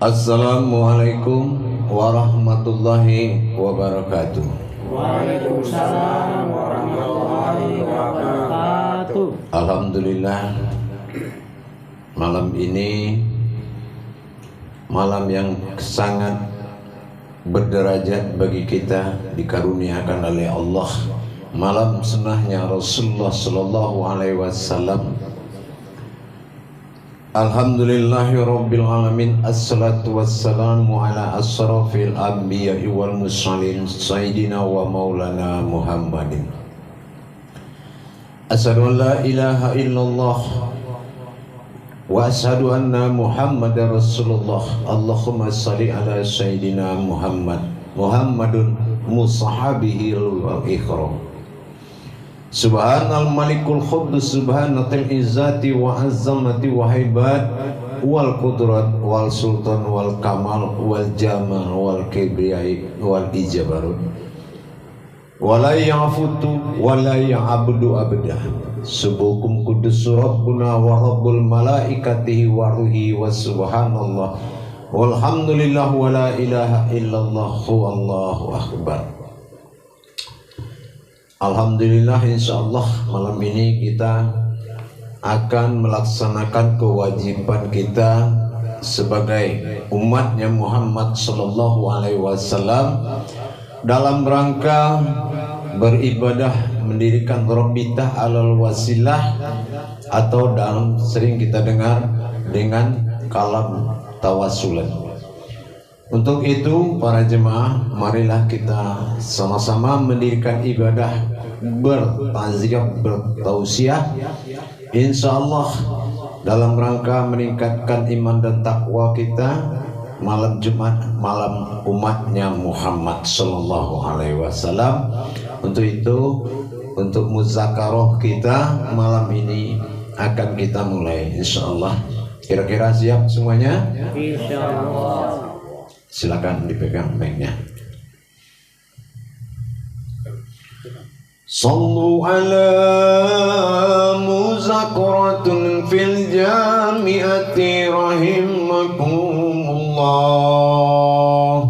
Assalamualaikum warahmatullahi wabarakatuh. Waalaikumsalam warahmatullahi wabarakatuh. Alhamdulillah, malam ini malam yang sangat berderajat bagi kita, dikaruniakan oleh Allah. Malam sunnahnya Rasulullah sallallahu alaihi wasallam. Alhamdulillahi rabbil alamin. Assalatu wassalamu ala asrafil anbiya'i wal mursalin sayyidina wa maulana Muhammadin. Asyhadu an la ilaha illallah wa asyhadu anna Muhammadar Rasulullah. Allahumma shalli ala sayyidina Muhammadun musahabihi wal ikram. Subhanal malikul khuddus subhanatil izzati wa azzamati wa haibat wal qudrat wal sultan wal kamal wal jamal wal kibriyai wal ijabarut wala ya'futu wala ya'abdu abdah. Subukum kudus rabbuna wa rabbul malaikatihi wa ruhi wa subhanallah walhamdulillah wa la ilaha illallah wallahu akbar. Alhamdulillah, insyaallah malam ini kita akan melaksanakan kewajiban kita sebagai umatnya Muhammad sallallahu alaihi wasallam dalam rangka beribadah, mendirikan Rabbitah alal wasilah, atau dalam sering kita dengar dengan kalam tawasulan. Untuk itu para jemaah, marilah kita sama-sama mendirikan ibadah bertaziah, bertausiah, insyaallah dalam rangka meningkatkan iman dan takwa kita malam Jumat, malam umatnya Muhammad sallallahu alaihi wasallam. Untuk itu, untuk muzakarah kita malam ini akan kita mulai insyaallah. Kira-kira siap semuanya? Insyaallah. Silakan dipegang mic-nya. Sallu ala muzakaratun fil jami'ati rahimakumullah.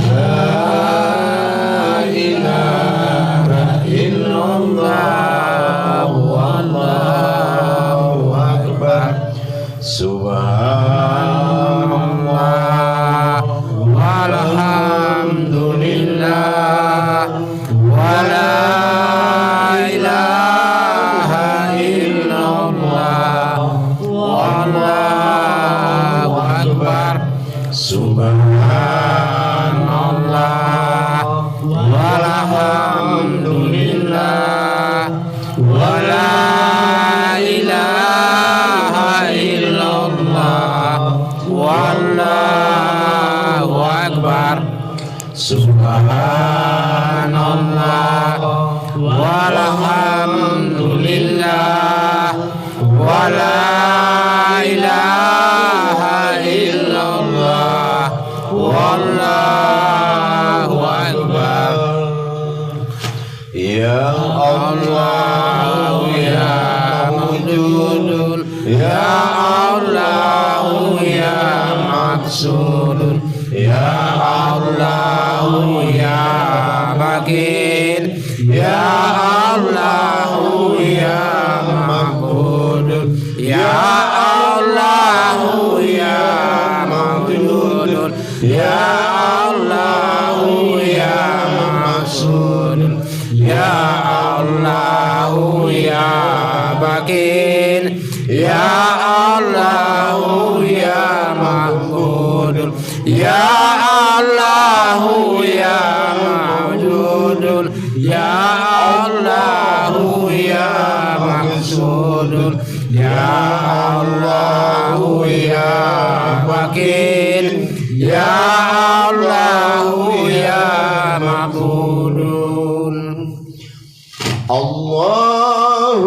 La ilaha illallah wallahu akbar. Subhanallah walhamdulillah wala ilaha illallah wallahu akbar. Subhanallah walhamdulillah wala ilaha illallah wallahu akbar. Subhanallah walhamdulillah wala ilaha illallah wallahu akbar. Ya Allah ya mawjudun, ya Allah ya maksudun, ya Allah ya bakin, ya Allah ya ma'budun, ya Allah ya mawjudun, ya Allah ya maksudun, ya Allah ya bakin, ya Allah ya ma'budun, ya Allah ya mawjudun, ya Allah ya maksudun, ya Allah ya bakin, ya Allah ya ma'budun. Allahumma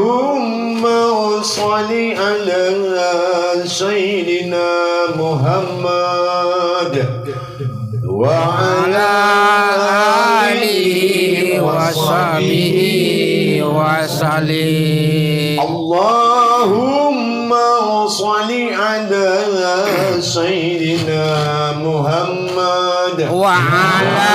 shalli ala sayyidina Muhammad wa ala alihi wa sahbihi wa sallim. Allahumma sholli ala sayyidina Muhammad wa ala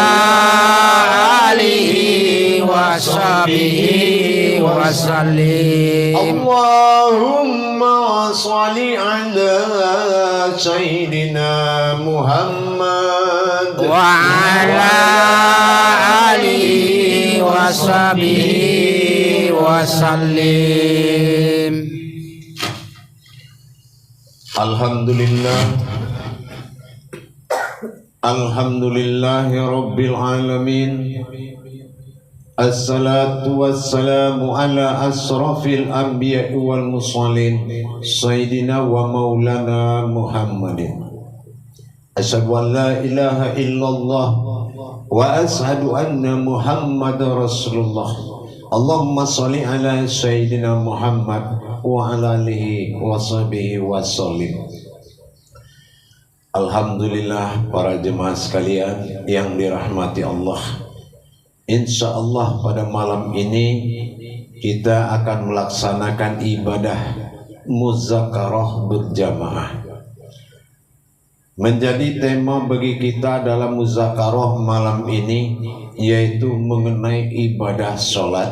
alihi wa sahbihi wa sallim. Allahumma sholli ala sayyidina Muhammad wa ala alihi wa sahbihi wa sallim. Alhamdulillahi Rabbil Alamin. Assalatu wassalamu ala asrafil anbiya'i wal mursalin Sayyidina wa maulana Muhammadin. Asyhadu an la ilaha illallah wa asyhadu anna Muhammadar Rasulullah. Allahumma sholli ala Sayyidina Muhammad wa ala alihi wa sahbihi wa sallim. Alhamdulillah para jemaah sekalian yang dirahmati Allah. Insya Allah pada malam ini kita akan melaksanakan ibadah muzakarah berjamaah. Menjadi tema bagi kita dalam muzakarah malam ini yaitu mengenai ibadah sholat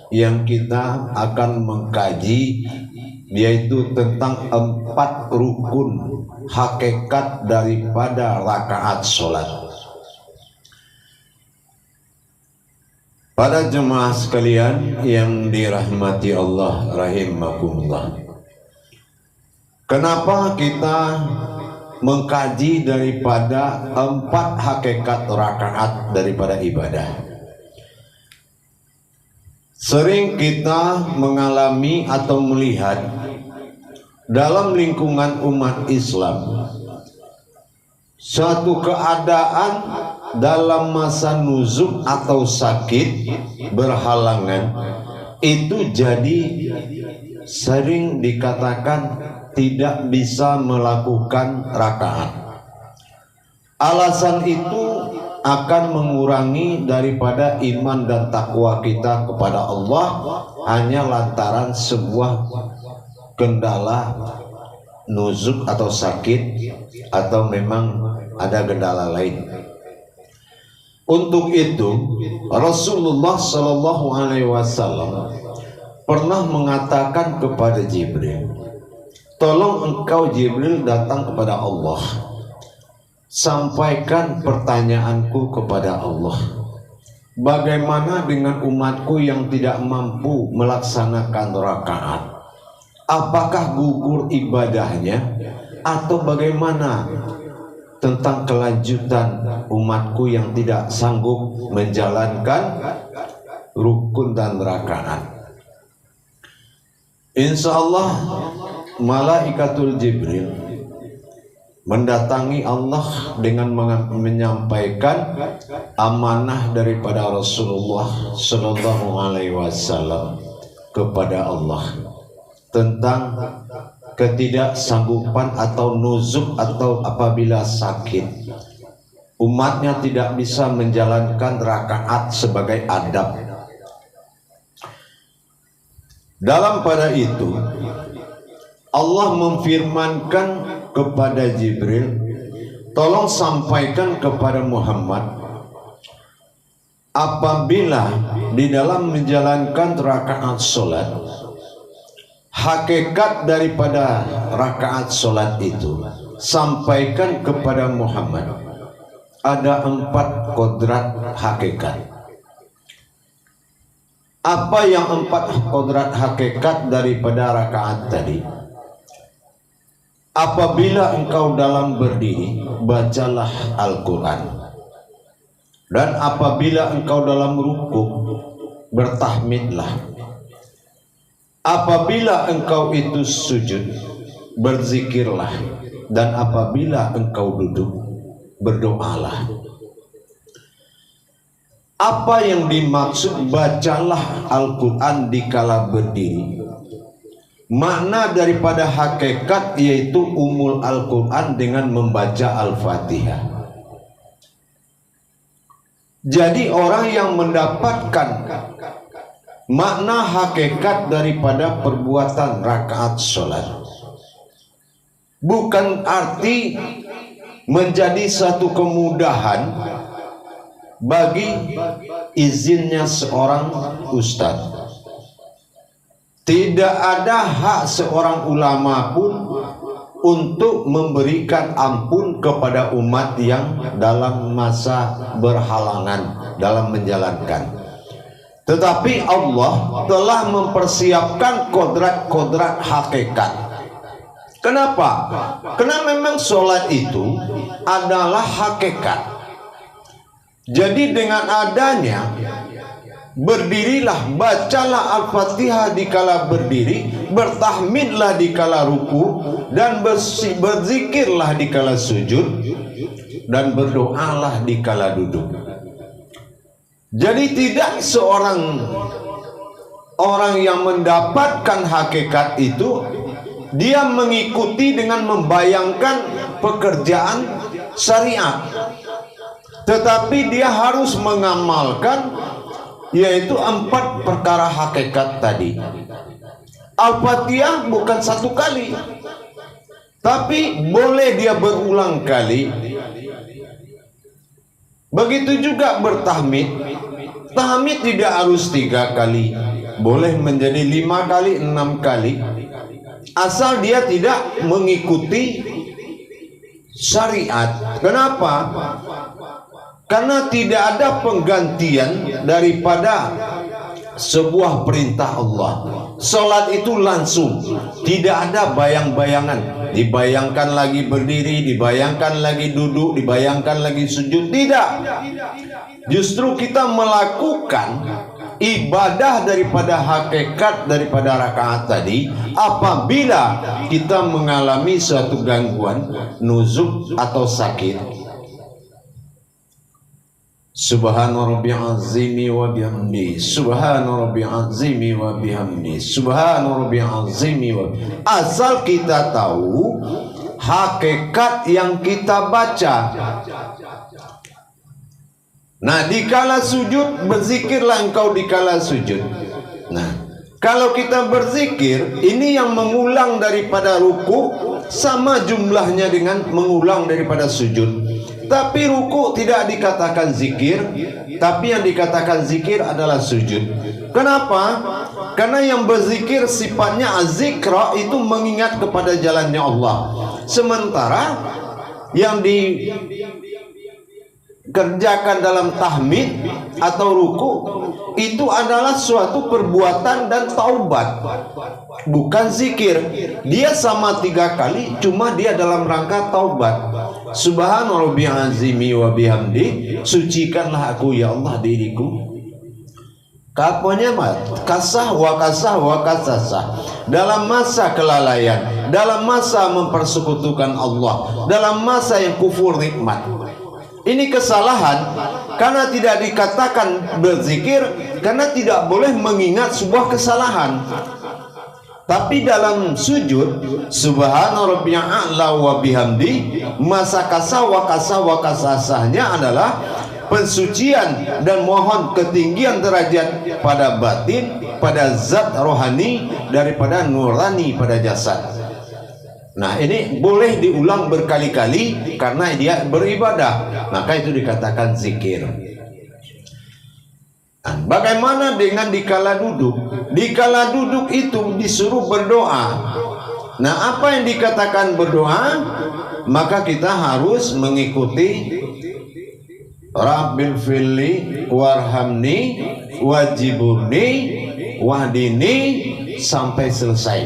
yang kita akan mengkaji, yaitu tentang 4 rukun hakikat daripada rakaat sholat. Para jemaah sekalian yang dirahmati Allah rahimakumullah. Kenapa kita mengkaji daripada 4 hakikat rakaat daripada ibadah? Sering kita mengalami atau melihat dalam lingkungan umat Islam suatu keadaan dalam masa nuzuk atau sakit berhalangan itu jadi sering dikatakan tidak bisa melakukan rakaat. Alasan itu akan mengurangi daripada iman dan takwa kita kepada Allah hanya lantaran sebuah kendala nuzuk atau sakit atau memang ada kendala lain. Untuk itu Rasulullah Shallallahu Alaihi Wasallam pernah mengatakan kepada Jibril, tolong engkau Jibril datang kepada Allah, sampaikan pertanyaanku kepada Allah. Bagaimana dengan umatku yang tidak mampu melaksanakan rakaat? Apakah gugur ibadahnya atau bagaimana tentang kelanjutan umatku yang tidak sanggup menjalankan rukun dan rakaat? Insya Allah Malaikatul Jibril mendatangi Allah dengan menyampaikan amanah daripada Rasulullah Sallallahu Alaihi Wasallam kepada Allah tentang ketidaksanggupan atau nuzuk atau apabila sakit umatnya tidak bisa menjalankan rakaat sebagai adab. Dalam pada itu Allah memfirmankan kepada Jibril, tolong sampaikan kepada Muhammad, apabila di dalam menjalankan rakaat sholat, hakikat daripada rakaat sholat itu sampaikan kepada Muhammad, ada 4 kodrat hakikat. Apa yang 4 kodrat hakikat daripada rakaat tadi? Apabila engkau dalam berdiri, bacalah Al-Quran. Dan apabila engkau dalam rukuk, bertahmidlah. Apabila engkau itu sujud, berzikirlah. Dan apabila engkau duduk, berdoalah. Apa yang dimaksud bacalah Al-Quran dikala berdiri? Makna daripada hakikat yaitu umul Al-Quran dengan membaca Al-Fatihah. Jadi orang yang mendapatkan makna hakikat daripada perbuatan rakaat sholat bukan arti menjadi satu kemudahan bagi izinnya seorang ustadz. Tidak ada hak seorang ulama pun untuk memberikan ampun kepada umat yang dalam masa berhalangan dalam menjalankan. Tetapi Allah telah mempersiapkan kodrat-kodrat hakikat. Kenapa? Karena memang sholat itu adalah hakikat. Jadi dengan adanya berdirilah, bacalah Al-Fatihah dikala berdiri, bertahmidlah dikala ruku, dan berzikirlah dikala sujud, dan berdoalah dikala duduk. Jadi tidak seorang orang yang mendapatkan hakikat itu dia mengikuti dengan membayangkan pekerjaan syariat, tetapi dia harus mengamalkan yaitu 4 perkara hakikat tadi. Al-Fatihah bukan 1 kali, tapi boleh dia berulang kali. Begitu juga bertahmid. Tahmid tidak harus 3 kali, boleh menjadi 5 kali, 6 kali, asal dia tidak mengikuti syariat. Kenapa? Karena tidak ada penggantian daripada sebuah perintah Allah. Salat itu langsung, tidak ada bayang-bayangan. Dibayangkan lagi berdiri, dibayangkan lagi duduk, dibayangkan lagi sujud. Tidak. Justru kita melakukan ibadah daripada hakikat daripada rakaat tadi apabila kita mengalami suatu gangguan, nuzuk atau sakit. Subhana rabbil azimi wa bihamdi, subhana rabbil azimi wa bihamdi, subhana rabbil azimi wa. Asal kita tahu hakikat yang kita baca. Nah, dikala sujud berzikirlah engkau dikala sujud. Nah, kalau kita berzikir, ini yang mengulang daripada ruku sama jumlahnya dengan mengulang daripada sujud. Tapi ruku tidak dikatakan zikir, tapi yang dikatakan zikir adalah sujud. Kenapa? Karena yang berzikir sifatnya azikra, itu mengingat kepada jalannya Allah. Sementara yang dikerjakan dalam tahmid atau ruku itu adalah suatu perbuatan dan taubat, bukan zikir. Dia sama 3 kali, cuma dia dalam rangka taubat. Subhana rabbil azimi wa bihamdi, sucikanlah aku ya Allah diriku. Kaponya kasah wa kasah wa kasasah. Dalam masa kelalaian, dalam masa mempersekutukan Allah, dalam masa yang kufur nikmat. Ini kesalahan karena tidak dikatakan berzikir, karena tidak boleh mengingat sebuah kesalahan. Tapi dalam sujud, subhana rabbiyal a'la wa bihamdi, masa kasah wa kasasahnya adalah pensucian dan mohon ketinggian derajat pada batin, pada zat rohani daripada nurani pada jasad. Nah, ini boleh diulang berkali-kali karena dia beribadah, maka itu dikatakan zikir. Nah, bagaimana dengan dikala duduk? Dikala duduk itu disuruh berdoa. Nah, apa yang dikatakan berdoa? Maka kita harus mengikuti Rabbil fili warhamni wajiburni wahdini sampai selesai.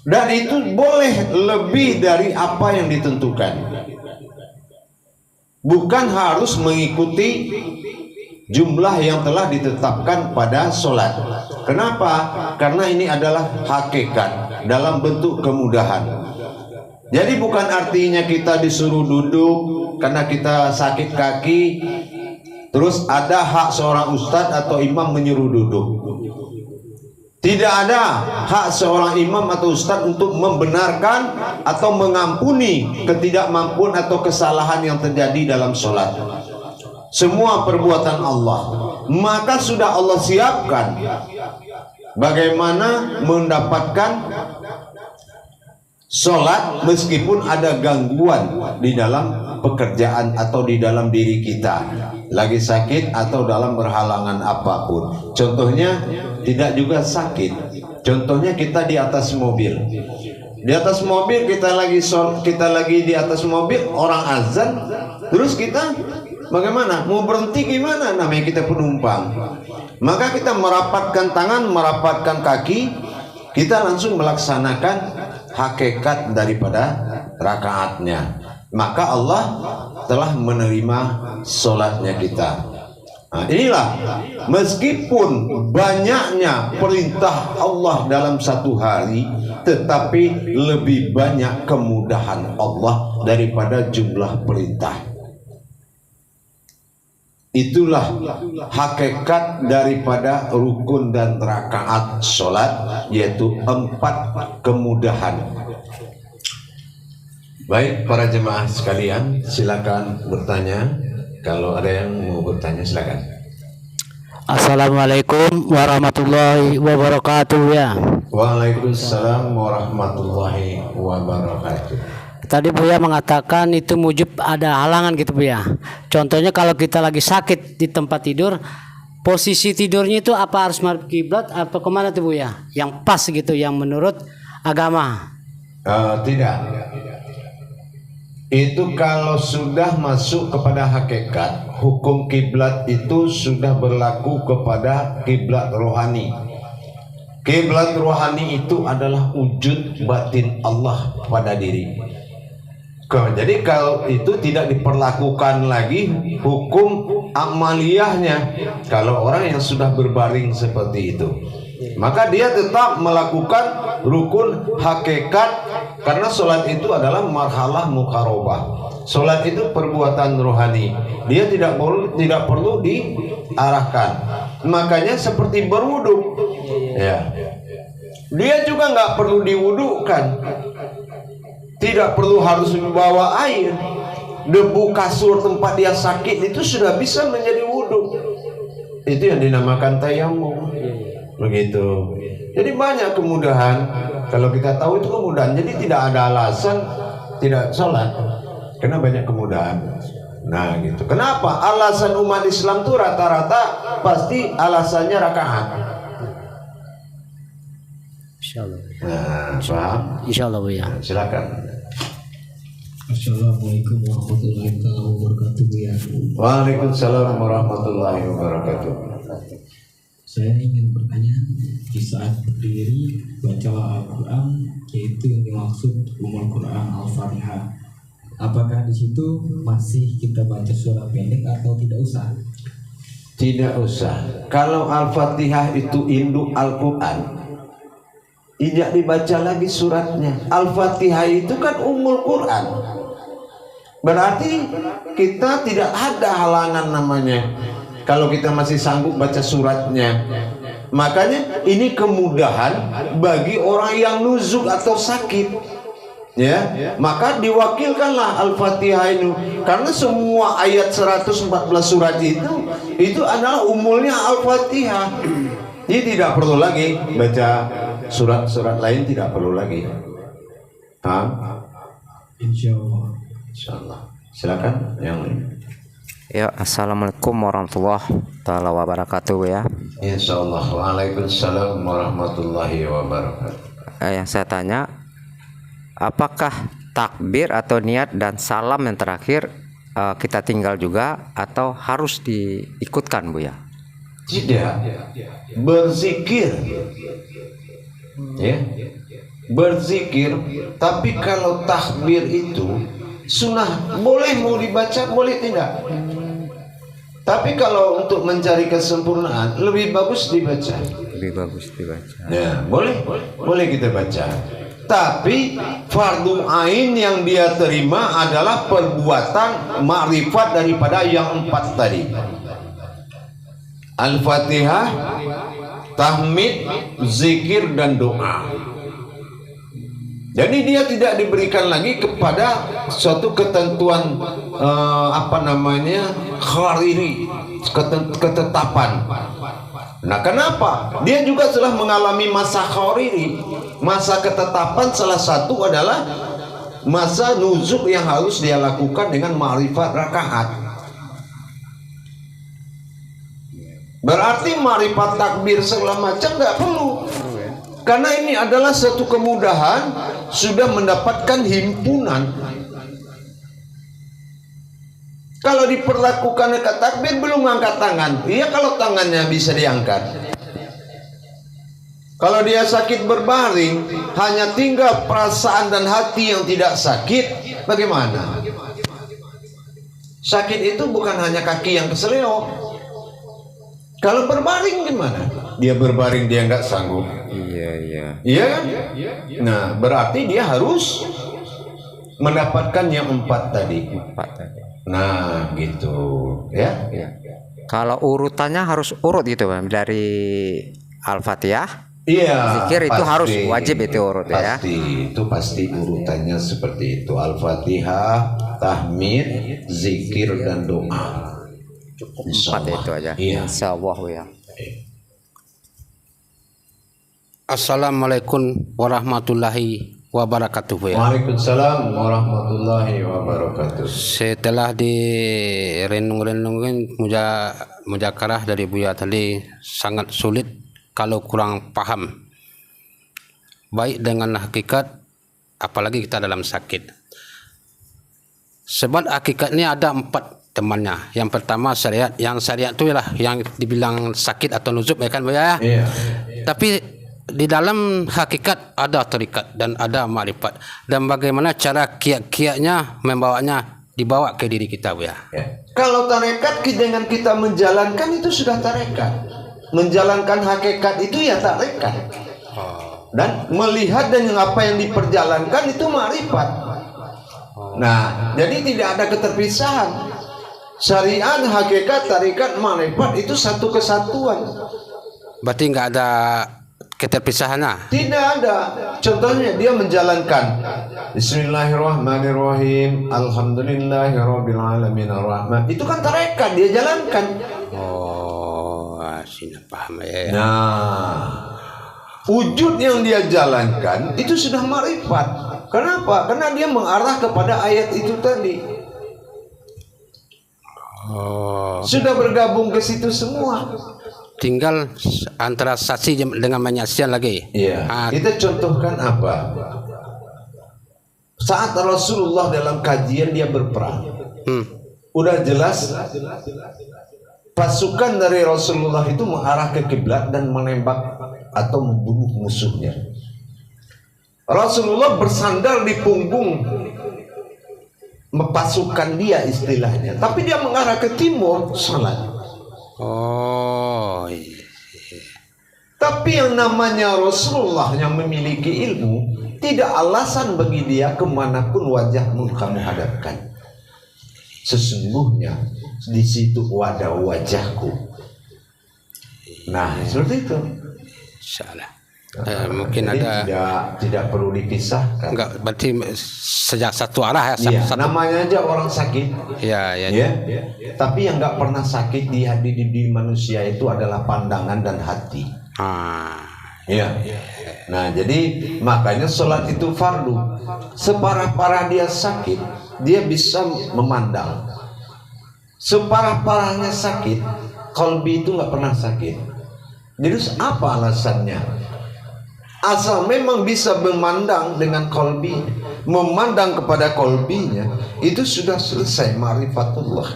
Dan itu boleh lebih dari apa yang ditentukan. Bukan harus mengikuti jumlah yang telah ditetapkan pada sholat. Kenapa? Karena ini adalah hakikat dalam bentuk kemudahan. Jadi bukan artinya kita disuruh duduk karena kita sakit kaki, terus ada hak seorang ustadz atau imam menyuruh duduk. Tidak ada hak seorang imam atau ustadz untuk membenarkan atau mengampuni ketidakmampuan atau kesalahan yang terjadi dalam sholat. Semua perbuatan Allah, maka sudah Allah siapkan bagaimana mendapatkan Sholat meskipun ada gangguan di dalam pekerjaan atau di dalam diri kita, lagi sakit atau dalam berhalangan apapun. Contohnya tidak juga sakit. Contohnya kita di atas mobil. Di atas mobil kita lagi di atas mobil, orang azan, terus kita bagaimana? Mau berhenti gimana? Namanya kita penumpang. Maka kita merapatkan tangan, merapatkan kaki, kita langsung melaksanakan hakikat daripada rakaatnya. Maka Allah telah menerima sholatnya kita. Nah, inilah meskipun banyaknya perintah Allah dalam satu hari, tetapi lebih banyak kemudahan Allah daripada jumlah perintah. Itulah hakikat daripada rukun dan rakaat sholat, yaitu 4 kemudahan. Baik para jemaah sekalian, silakan bertanya. Kalau ada yang mau bertanya silakan. Assalamualaikum warahmatullahi wabarakatuh ya. Waalaikumsalam warahmatullahi wabarakatuh. Tadi Buya mengatakan itu mujib ada halangan gitu Buya. Contohnya kalau kita lagi sakit di tempat tidur, posisi tidurnya itu apa harus madhep kiblat atau kemana tuh Buya? Yang pas gitu, yang menurut agama. Tidak. Itu kalau sudah masuk kepada hakikat, hukum kiblat itu sudah berlaku kepada kiblat rohani. Kiblat rohani itu adalah wujud batin Allah pada diri. Jadi kalau itu tidak diperlakukan lagi hukum amaliyahnya kalau orang yang sudah berbaring seperti itu, maka dia tetap melakukan rukun hakikat, karena sholat itu adalah marhalah mukarobah. Sholat itu perbuatan rohani, dia tidak perlu diarahkan. Makanya seperti berwudu, ya, dia juga nggak perlu diwudukan. Tidak perlu harus membawa air. Debu kasur tempat dia sakit itu sudah bisa menjadi wudhu. Itu yang dinamakan tayamum. Begitu. Jadi banyak kemudahan. Kalau kita tahu itu kemudahan, jadi tidak ada alasan tidak sholat, karena banyak kemudahan. Nah gitu. Kenapa? Alasan umat Islam tuh rata-rata pasti alasannya rakaat. Insyaallah. Nah, paham? Insyaallah Bu ya. Silakan. Assalamualaikum warahmatullahi wabarakatuh ya. Waalaikumsalam warahmatullahi wabarakatuh. Saya ingin bertanya, di saat berdiri baca Al-Quran, yaitu yang dimaksud Ummul Quran Al-Fatihah, apakah di situ masih kita baca surah pendek atau tidak usah? Tidak usah. Kalau Al-Fatihah itu induk Al-Quran, tidak dibaca lagi suratnya. Al-Fatihah itu kan Ummul Quran. Berarti kita tidak ada halangan namanya kalau kita masih sanggup baca suratnya. Makanya ini kemudahan bagi orang yang nuzuk atau sakit, ya. Maka diwakilkanlah Al-Fatihah ini, karena semua ayat 114 surat itu adalah umulnya Al-Fatihah. Jadi tidak perlu lagi baca surat-surat lain, tidak perlu lagi. Paham? Insyaallah. Insyaallah. Silakan yang lain. Ya, assalamualaikum warahmatullahi wabarakatuh ya. Insyaallah. Waalaikumsalam warahmatullahi wabarakatuh. Yang saya tanya, apakah takbir atau niat dan salam yang terakhir kita tinggal juga atau harus diikutkan Bu ya? Tidak. Berzikir, ya, berzikir. Tapi kalau takbir itu sunnah, boleh mau dibaca, boleh tidak. Tapi kalau untuk mencari kesempurnaan, lebih bagus dibaca. Lebih bagus dibaca. Ya, boleh kita baca. Tapi fardu ain yang dia terima adalah perbuatan makrifat daripada yang 4 tadi. Al-Fatihah, tahmid, zikir dan doa. Jadi dia tidak diberikan lagi kepada suatu ketentuan khariri, ketetapan. Nah, kenapa? Dia juga telah mengalami masa khariri. Masa ketetapan salah satu adalah masa nuzuk yang harus dia lakukan dengan ma'rifat rakaat. Berarti ma'rifat takbir segala macam nggak perlu. Karena ini adalah satu kemudahan, sudah mendapatkan himpunan. Kalau diperlakukan dekat takbir belum angkat tangan, iya kalau tangannya bisa diangkat. Kalau dia sakit berbaring, hanya tinggal perasaan dan hati yang tidak sakit, bagaimana? Sakit itu bukan hanya kaki yang keseleo. Kalau berbaring gimana? Dia berbaring dia nggak sanggup. Iya kan? Nah, berarti dia harus mendapatkan yang 4 tadi. Nah, gitu ya. Kalau urutannya harus urut gitu Bang, dari Al-Fatihah. Iya. Zikir itu harus wajib itu urut ya. Itu pasti urutannya seperti itu. Al-Fatihah, tahmid, zikir dan doa. Cukup 4 itu aja. Iya. Insyaallah ya. Assalamualaikum warahmatullahi wabarakatuh ya. Waalaikumsalam warahmatullahi wabarakatuh. Setelah direnung-renungin mujakarah dari Buya tadi sangat sulit kalau kurang paham baik dengan hakikat, apalagi kita dalam sakit. Sebab hakikat ini ada 4 temannya. Yang pertama syariat, yang syariat itu ialah yang dibilang sakit atau nuzub ya kan Buya ya. Iya. Tapi di dalam hakikat ada terikat dan ada ma'rifat, dan bagaimana cara kiat-kiatnya membawanya dibawa ke diri kita ya. Kalau tarekat dengan kita menjalankan itu sudah tarekat. Menjalankan hakikat itu ya tarekat. Dan melihat dan apa yang diperjalankan itu ma'rifat. Nah, jadi tidak ada keterpisahan. Syariat, hakikat, tarekat, ma'rifat itu satu kesatuan. Berarti nggak ada keterpisahannya? Tidak ada. Contohnya dia menjalankan Bismillahirrahmanirrahim, Alhamdulillahirabbil alamin arrahman. Itu kan tarekat, dia jalankan. Oh, sini paham ya. Nah, wujud yang dia jalankan itu sudah ma'rifat. Kenapa? Karena dia mengarah kepada ayat itu tadi. Sudah bergabung ke situ semua. Tinggal antara saksi dengan menyaksikan lagi. Iya. Kita contohkan apa? Saat Rasulullah dalam kajian dia berperang. Udah jelas pasukan dari Rasulullah itu mengarah ke kiblat dan menembak atau membunuh musuhnya. Rasulullah bersandar di punggung pasukan dia istilahnya, tapi dia mengarah ke timur salat. Oh, iya. Tapi yang namanya Rasulullah yang memiliki ilmu, tidak alasan bagi dia kemanapun wajahmu kamu hadapkan. Sesungguhnya di situ ada wajahku. Nah, seperti itu. Salah. Mungkin Jadi ada tidak perlu dipisahkan. enggak, berarti sejak satu arah ya. Iya, namanya aja orang sakit. Ya. Tapi yang nggak pernah sakit di manusia itu adalah pandangan dan hati. Iya. Nah, jadi makanya sholat itu fardu. Separah-parah dia sakit, dia bisa memandang. Separah-parahnya sakit, qalbi itu nggak pernah sakit. Jadi apa alasannya? Asal memang bisa memandang dengan qalbi, memandang kepada qalbinya, itu sudah selesai ma'rifatullah.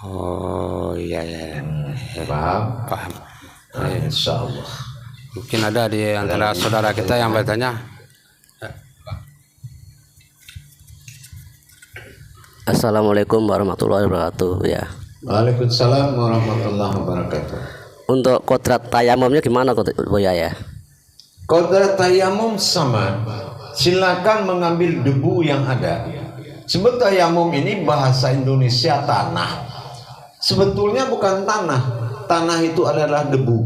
Oh, iya. Paham? Insya Allah. Mungkin ada di antara saudara kita yang bertanya. Assalamualaikum warahmatullahi wabarakatuh ya. Waalaikumsalam warahmatullahi wabarakatuh. Untuk kodrat tayamumnya gimana Buya ya? Kodrat tayamum sama. Silakan mengambil debu yang ada. Sebab tayamum ini bahasa Indonesia tanah. Sebetulnya bukan tanah. Tanah itu adalah debu.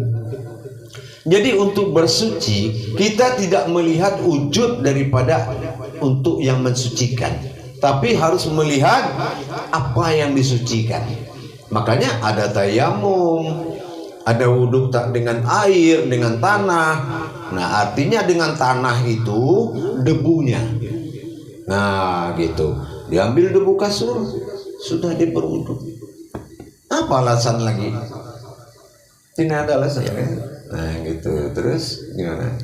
Jadi untuk bersuci kita tidak melihat wujud daripada untuk yang mensucikan, tapi harus melihat apa yang disucikan. Makanya ada tayamum, Ada wudhu tak dengan air, dengan tanah. Nah, artinya dengan tanah itu debunya. Nah, gitu. Diambil debu kasur, sudah diberwudhu. Apa alasan lagi? Tidak ada alasan. Nah, gitu. Terus gimana?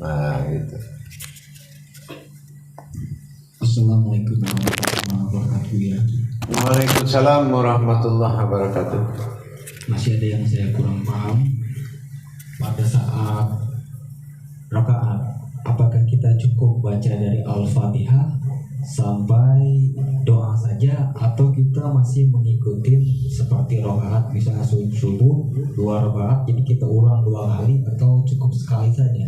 Nah, gitu. Assalamualaikum warahmatullahi wabarakatuh ya. Waalaikumsalam warahmatullahi wabarakatuh. Masih ada yang saya kurang paham pada saat rakaat. Apakah kita cukup baca dari Al-Fatihah sampai doa saja, atau kita masih mengikuti seperti rakaat misalnya subuh 2 rakaat, jadi kita ulang 2 kali, atau cukup sekali saja?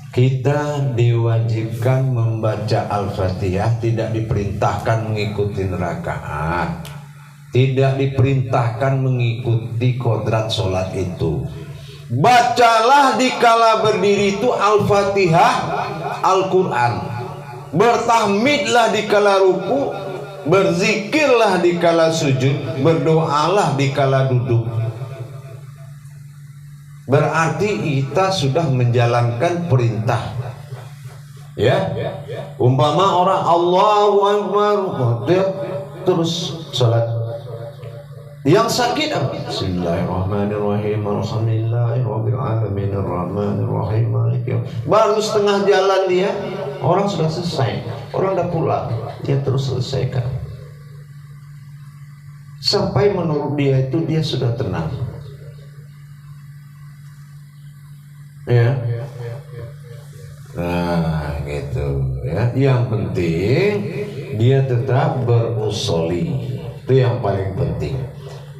Kita diwajibkan membaca Al-Fatihah, tidak diperintahkan mengikuti rakaat, tidak diperintahkan mengikuti kodrat sholat itu. Bacalah dikala berdiri itu Al-Fatihah, Al-Quran. Bertahmidlah dikala ruku, berzikirlah dikala sujud, berdoalah dikala duduk. Berarti kita sudah menjalankan perintah. Ya, umpama orang Allahu Akbar, terus salat. Yang sakit apa? Bismillahirrahmanirrahim. Alhamdulillahirabbil alamin arrahmanir rahim maliki yaum. Baru setengah jalan dia, orang sudah selesai. Orang sudah pulang, dia terus selesaikan. Sampai menurut dia itu dia sudah tenang. Ya. Nah, gitu ya. Yang penting dia tetap berusoli. Itu yang paling penting.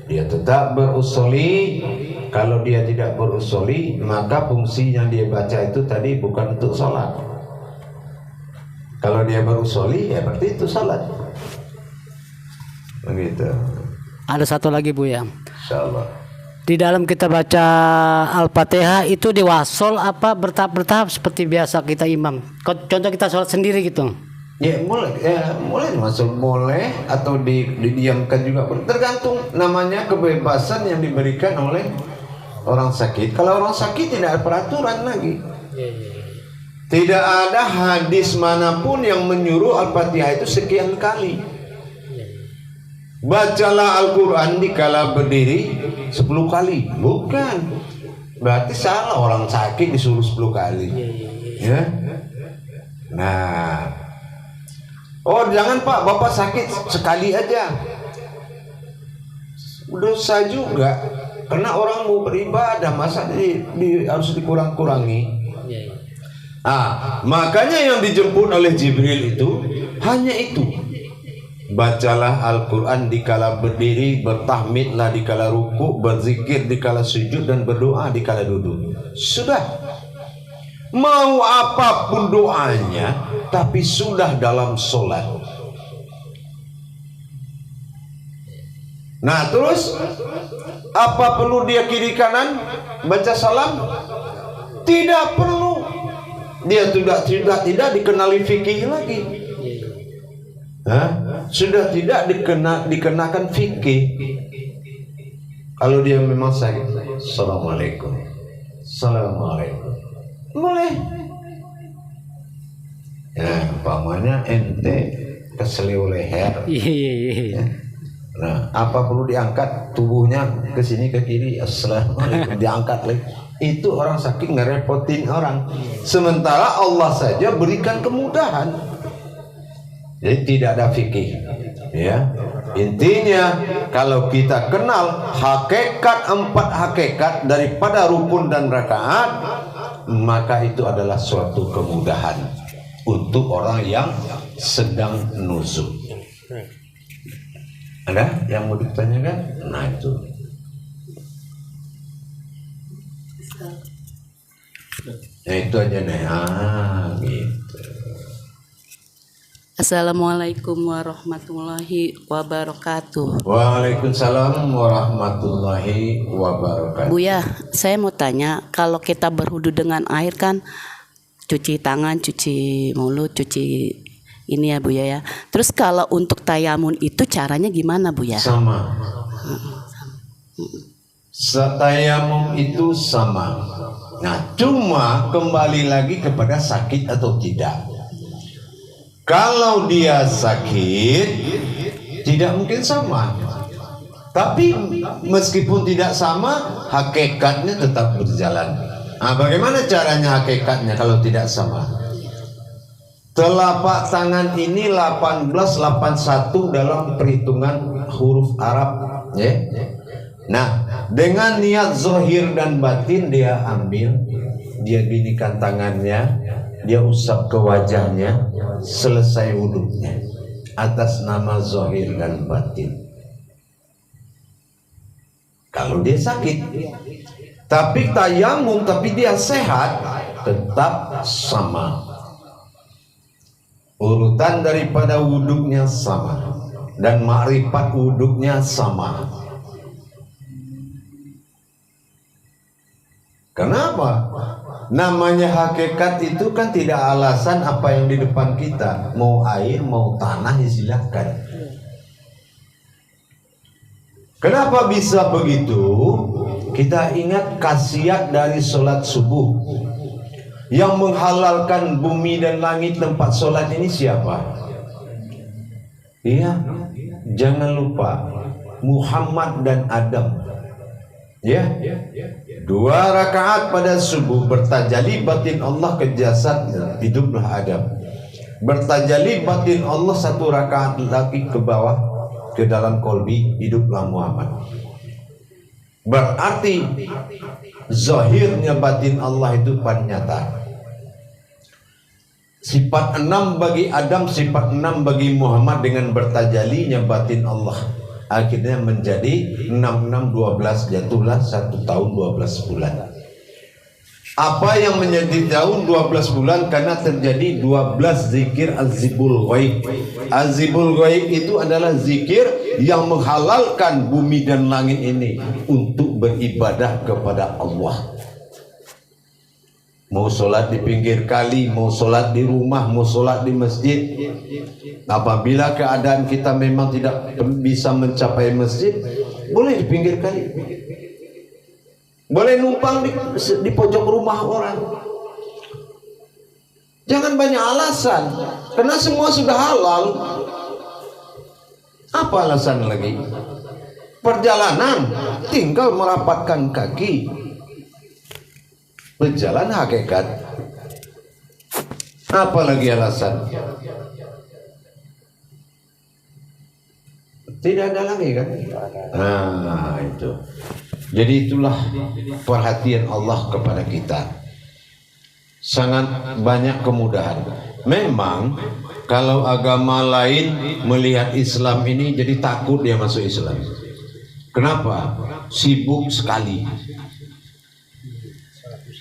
Dia tetap berusoli. Kalau dia tidak berusoli, maka fungsi yang dia baca itu tadi bukan untuk sholat. Kalau dia berusoli, ya berarti itu sholat. Begitu. Ada satu lagi Buya. Insyaallah. Di dalam kita baca Al-Fatihah itu diwasol apa bertahap-bertahap seperti biasa kita imam. Contoh kita sholat sendiri gitu. Ya mulai masuk boleh atau didiamkan juga, tergantung, namanya kebebasan yang diberikan oleh orang sakit. Kalau orang sakit tidak ada peraturan lagi. Tidak ada hadis manapun yang menyuruh Al-Fatihah itu sekian kali. Bacalah Al-Quran dikala berdiri 10 kali. Bukan. Berarti salah, orang sakit disuruh 10 kali. Ya. Nah. Oh jangan Pak, Bapak sakit sekali aja. Dosa juga. Karena orang mau beribadah, masa harus dikurang-kurangi. Makanya yang dijemput oleh Jibril itu hanya itu. Bacalah Al-Quran dikala berdiri, bertahmidlah dikala ruku, berzikir dikala sujud, dan berdoa dikala duduk. Sudah. Mau apapun doanya, tapi sudah dalam sholat. Nah terus, apa perlu dia kiri kanan baca salam? Tidak perlu. Dia tidak dikenali fikih lagi. Sudah tidak dikenakan fikih. Kalau dia memang sakit, Assalamualaikum, Assalamualaikum, boleh. Ya, umpamanya ente keseliu leher. Ya. Nah, apa perlu diangkat tubuhnya ke sini ke kiri? Assalamualaikum, diangkat lagi. Itu orang sakit ngerepotin orang. Sementara Allah saja berikan kemudahan. Jadi tidak ada fikih. Ya. Intinya kalau kita kenal hakikat 4 hakikat daripada rukun dan rakaat, maka itu adalah suatu kemudahan untuk orang yang sedang nuzuk. Ada yang mau ditanyakan? Nah itu. Nah itu aja nih. Gitu. Assalamualaikum warahmatullahi wabarakatuh. Waalaikumsalam warahmatullahi wabarakatuh. Buya, saya mau tanya, kalau kita berwudu dengan air kan cuci tangan, cuci mulut, cuci ini ya Buya ya. Terus kalau untuk tayamun itu caranya gimana Buya? Sama. Tayamum itu sama. Nah, cuma kembali lagi kepada sakit atau tidak. Kalau dia sakit, tidak mungkin sama. Tapi meskipun tidak sama, hakikatnya tetap berjalan. Nah, bagaimana caranya hakikatnya kalau tidak sama? Telapak tangan ini 1881 dalam perhitungan huruf Arab, ya. Nah, dengan niat zahir dan batin dia ambil, dia ginikan tangannya, dia usap ke wajahnya, selesai wudhunya atas nama zahir dan batin. Kalau dia sakit, tapi tayamum, tapi dia sehat, tetap sama. Urutan daripada wudhunya sama dan makrifat wudhunya sama. Kenapa? Namanya hakikat itu kan tidak alasan apa yang di depan kita. Mau air, mau tanah, ya silakan. Kenapa bisa begitu? Kita ingat khasiat dari sholat subuh. Yang menghalalkan bumi dan langit tempat sholat ini siapa? Iya, jangan lupa Muhammad dan Adam. Ya, 2 rakaat pada subuh bertajalli batin Allah ke jasad, hiduplah Adam. Bertajalli batin Allah 1 rakaat lagi ke bawah ke dalam kolbi, hiduplah Muhammad. Berarti zahirnya batin Allah itu nyata. Sifat 6 bagi Adam, sifat 6 bagi Muhammad dengan bertajalinya batin Allah. Akhirnya menjadi 6612, jatuhlah 1 tahun 12 bulan. Apa yang menjadi tahun 12 bulan? Karena terjadi 12 zikir azibul ghaib. Azibul ghaib itu adalah zikir yang menghalalkan bumi dan langit ini untuk beribadah kepada Allah. Mau sholat di pinggir kali, mau sholat di rumah, mau sholat di masjid. Apabila keadaan kita memang tidak bisa mencapai masjid, boleh di pinggir kali, boleh numpang di pojok rumah orang. Jangan banyak alasan, karena semua sudah halal. Apa alasan lagi? Perjalanan, tinggal merapatkan kaki, berjalan hakikat. Apalagi alasan? Tidak ada lagi kan? Nah, itu. Jadi itulah perhatian Allah kepada kita. Sangat banyak kemudahan. Memang kalau agama lain melihat Islam ini jadi takut dia masuk Islam. Kenapa? Sibuk sekali.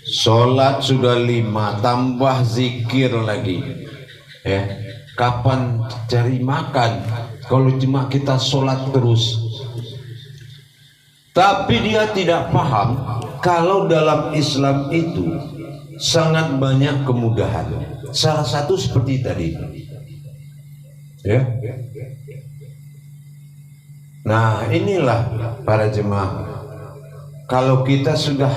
Sholat sudah 5, tambah zikir lagi. Ya, kapan cari makan kalau cuma kita sholat terus? Tapi dia tidak paham kalau dalam Islam itu sangat banyak kemudahan. Salah satu seperti tadi. Ya. Nah, inilah para jemaah. Kalau kita sudah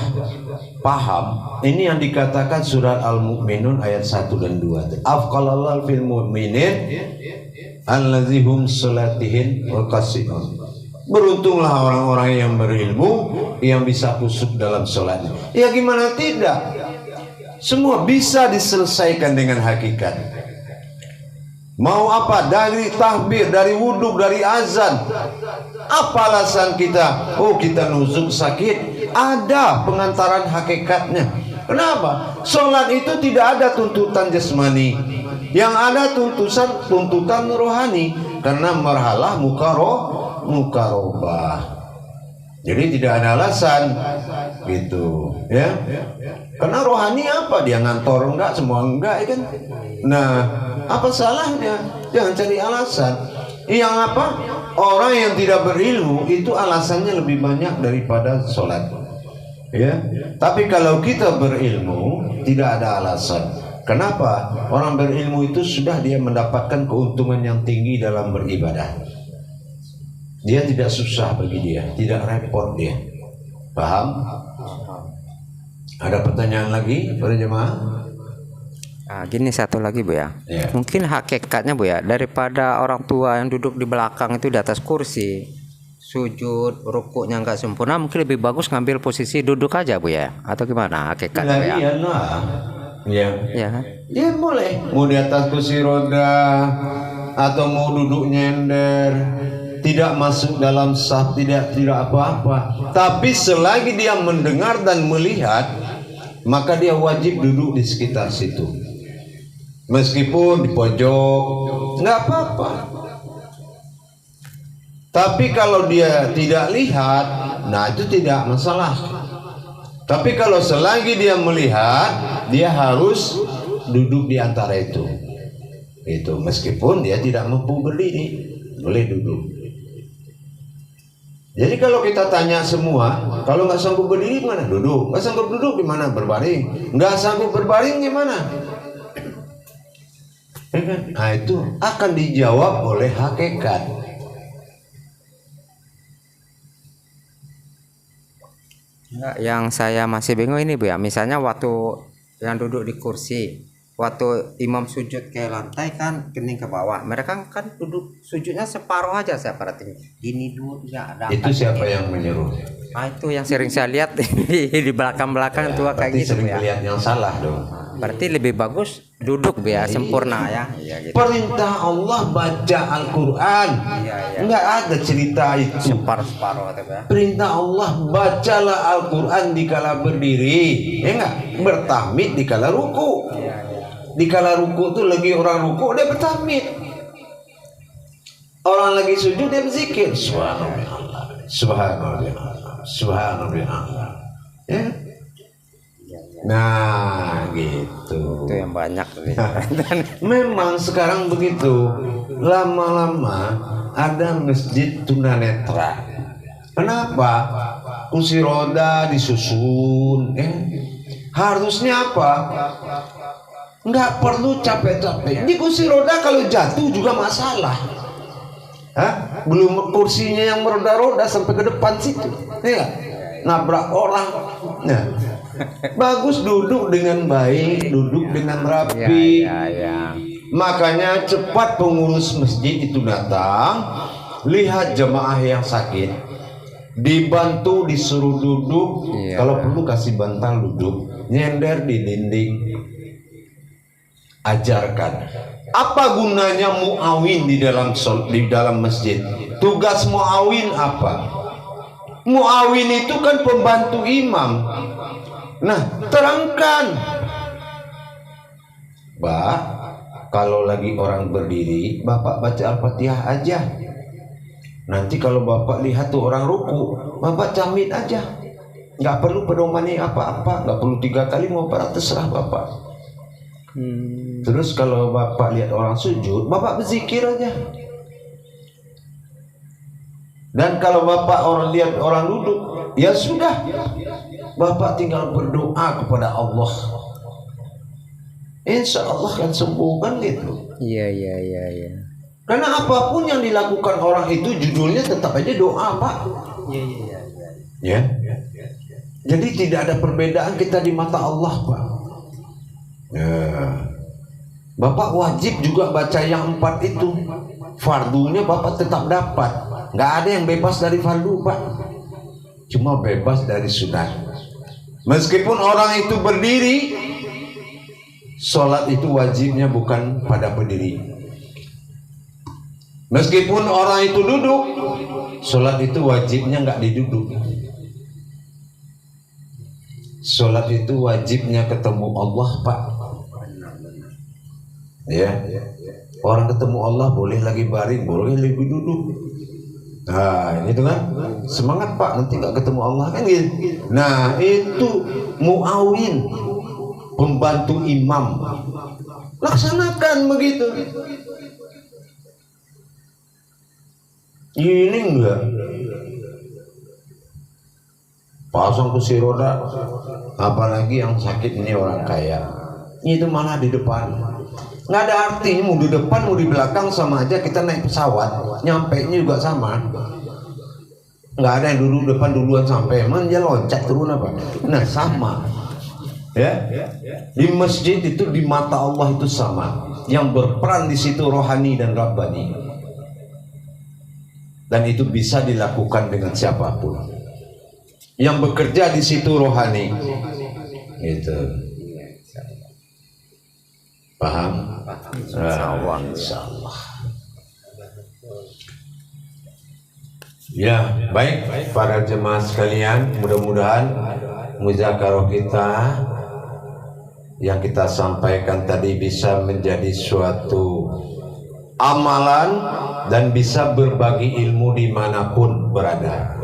paham, ini yang dikatakan surat Al-Mu'minun ayat 1 dan 2. Afqalallahu fil mu'minin allazihum salatihin wa qasihun. Beruntunglah orang-orang yang berilmu yang bisa khusyuk dalam sholatnya. Ya gimana tidak? Semua bisa diselesaikan dengan hakikat. Mau apa? Dari tahbir, dari wudhu, dari azan. Apa alasan kita? Oh, kita nuzuk sakit. Ada pengantaran hakikatnya. Kenapa? Sholat itu tidak ada tuntutan jasmani. Yang ada tuntutan rohani. Karena marhalah mukarobah. Jadi tidak ada alasan gitu, ya. Karena rohani apa? Dia ngantor enggak, semua enggak, ya kan? Nah, apa salahnya? Jangan cari alasan. Yang apa? Orang yang tidak berilmu itu alasannya lebih banyak daripada sholat. Ya. Tapi kalau kita berilmu tidak ada alasan. Kenapa? Orang berilmu itu sudah dia mendapatkan keuntungan yang tinggi dalam beribadah. Dia tidak susah bagi dia, tidak repot dia. Paham? Ada pertanyaan lagi pada jemaah? Gini satu lagi Bu ya. Ya. Mungkin hakikatnya Bu ya, daripada orang tua yang duduk di belakang itu di atas kursi, sujud, rukuknya nggak sempurna, mungkin lebih bagus ngambil posisi duduk aja Bu ya, atau gimana hakikatnya Bu ya? Iya, nah. Ya. Ya kan? Ya boleh. Mau di atas kursi roda atau mau duduk nyender, tidak masuk dalam saf, tidak apa-apa. Tapi selagi dia mendengar dan melihat, maka dia wajib duduk di sekitar situ. Meskipun di pojok, nggak apa-apa. Tapi kalau dia tidak lihat, nah itu tidak masalah. Tapi kalau selagi dia melihat, dia harus duduk di antara itu. Itu meskipun dia tidak mampu berdiri, boleh duduk. Jadi kalau kita tanya semua, kalau nggak sanggup berdiri gimana? Duduk. Nggak sanggup duduk gimana? Berbaring. Nggak sanggup berbaring gimana? Nah itu akan dijawab oleh hakikat. Yang saya masih bingung ini Bu ya, misalnya waktu yang duduk di kursi, waktu imam sujud ke lantai kan kening ke bawah, mereka kan duduk sujudnya separuh aja, saya perhatiin ini dulu ya ada. Itu siapa yang menyuruh? Itu yang sering saya lihat di belakang-belakang tua kayak gitu sering Bu ya. lihat yang salah dong. Berarti lebih bagus duduk Bu ya, sempurna ya. Iya gitu. Perintah Allah baca Al-Quran. Iya. Enggak ada cerita itu. Separuh atau ya. Perintah Allah bacalah Al-Quran dikala berdiri, ya enggak? Bertahmid dikala ruku. Dikala ruku tuh lagi orang ruku dia bertahmid. Orang lagi sujud dia berzikir. Subhanallah, Subhanallah, Subhanallah. Ya. Nah, gitu. Itu yang banyak. Memang sekarang begitu. Lama-lama ada masjid tunanetra. Kenapa? Kursi roda disusun. Harusnya apa? Nggak perlu capek-capek. Di kursi roda kalau jatuh juga masalah. Hah? Belum kursinya yang meroda-roda sampai ke depan situ. Ya, nabrak orang. Nah, bagus duduk dengan baik, duduk dengan rapi. Ya. Makanya cepat pengurus masjid itu datang, lihat jemaah yang sakit, dibantu disuruh duduk. Kalau perlu kasih bantal duduk, nyender di dinding. Ajarkan apa gunanya muawin di dalam masjid. Tugas muawin apa? Muawin itu kan pembantu imam. Nah, terangkan, Mbak, kalau lagi orang berdiri, Bapak baca Al-Fatihah aja. Nanti kalau Bapak lihat tuh orang ruku, Bapak camit aja. Nggak perlu pedomani apa-apa, nggak perlu 3 kali mau terserah Bapak. Terus kalau Bapak lihat orang sujud, Bapak berzikir aja. Dan kalau Bapak lihat orang duduk, ya sudah, Bapak tinggal berdoa kepada Allah. Insya Allah kan sembuh kan gitu. Iya. Karena apapun yang dilakukan orang itu judulnya tetap aja doa, Pak. Iya. Ya. Jadi tidak ada perbedaan kita di mata Allah, Pak. Ya. Bapak wajib juga baca yang 4 itu. Fardunya Bapak tetap dapat. Nggak ada yang bebas dari fardu, Pak. Cuma bebas dari sunat. Meskipun orang itu berdiri, sholat itu wajibnya bukan pada berdiri. Meskipun orang itu duduk, sholat itu wajibnya nggak diduduk. Sholat itu wajibnya ketemu Allah, Pak. Ya, orang ketemu Allah boleh lagi baring, boleh lagi duduk. Nah, itu kan semangat, Pak, nanti nggak ketemu Allah kan gitu. Nah, itu muawin, pembantu imam. Laksanakan begitu. Ini enggak pasang kursi roda, apalagi yang sakit ini orang kaya. Itu malah di depan. Nggak ada artinya, mau di depan mau di belakang sama aja, kita naik pesawat nyampe nya juga sama. Nggak ada yang duduk depan duluan sampai emang dia loncat turun apa. Nah sama ya, di masjid itu di mata Allah itu sama, yang berperan di situ rohani dan rabbani, dan itu bisa dilakukan dengan siapapun yang bekerja di situ rohani gitu. Paham? Insyaallah. Ya, baik para jemaah sekalian, mudah-mudahan muzakarah kita yang kita sampaikan tadi bisa menjadi suatu amalan dan bisa berbagi ilmu dimanapun berada.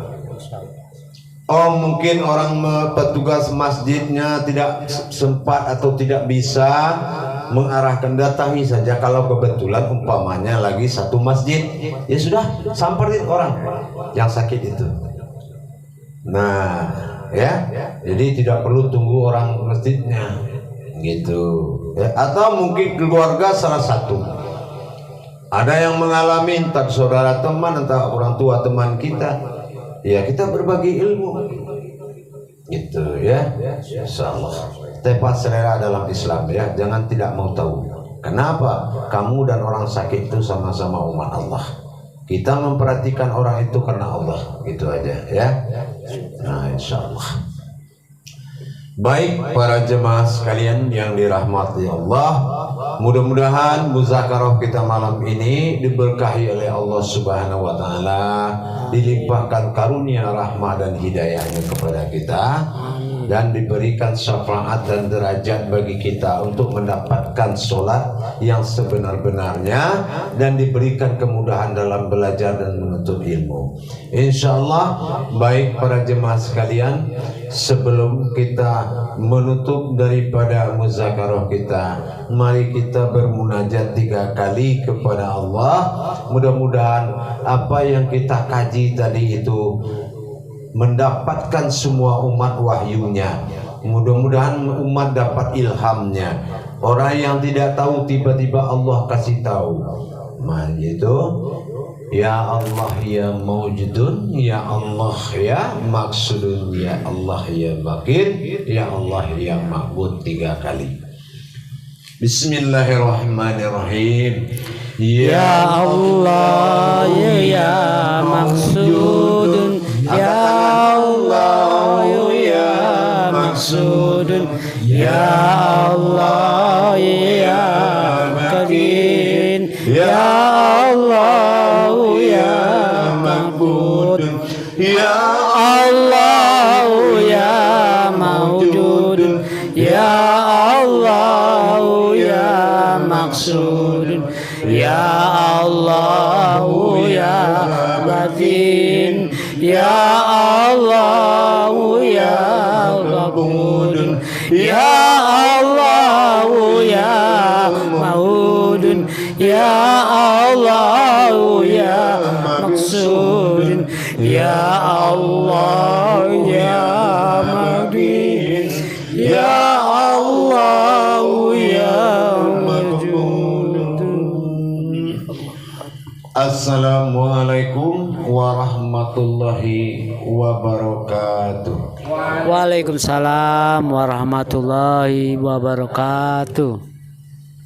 Oh, mungkin orang petugas masjidnya tidak sempat atau tidak bisa mengarahkan, datangi saja. Kalau kebetulan umpamanya lagi satu masjid, ya sudah samperin orang yang sakit itu. Nah, ya, jadi tidak perlu tunggu orang masjidnya, gitu. Ya, atau mungkin keluarga salah satu. Ada yang mengalami, entah saudara teman, entah orang tua teman kita. Ya kita berbagi ilmu, gitu ya. Insyaallah. Tepat selera dalam Islam ya. Jangan tidak mau tahu. Kenapa? Kamu dan orang sakit itu sama-sama umat Allah. Kita memperhatikan orang itu karena Allah, gitu aja ya. Nah, insyaallah. Baik para jemaah sekalian yang dirahmati Allah, mudah-mudahan muzakarah kita malam ini diberkahi oleh Allah Subhanahu wa taala, dilimpahkan karunia rahmah dan hidayahnya kepada kita, dan diberikan syafaat dan derajat bagi kita untuk mendapatkan sholat yang sebenar-benarnya, dan diberikan kemudahan dalam belajar dan menuntut ilmu. Insyaallah. Baik para jemaah sekalian, sebelum kita menutup daripada muzakarah kita, mari kita bermunajat 3 kali kepada Allah. Mudah-mudahan apa yang kita kaji tadi itu mendapatkan semua umat wahyunya. Mudah-mudahan umat dapat ilhamnya. Orang yang tidak tahu tiba-tiba Allah kasih tahu. Nah itu, ya Allah ya Mawjudun, ya Allah ya Maksudun, ya Allah ya Bakir, ya Allah ya Ma'bud 3 kali. Bismillahirrahmanirrahim. Ya Allah ya Maksudun, ya Allah ya Maksudun, ya Allah ya Qadir, ya Allah ya Ma'bud, ya Allah ya Mawjud, ya Allah ya Maksud, ya Allah ya Batin, ya Allah ya Ma'bud, ya Allah ya Ma'bud, ya Allah ya Maksud, ya Allah ya Ma'bud, ya Allah ya Mawjud. Assalamualaikum warahmatullahi wabarakatuh. Waalaikumsalam warahmatullahi wabarakatuh.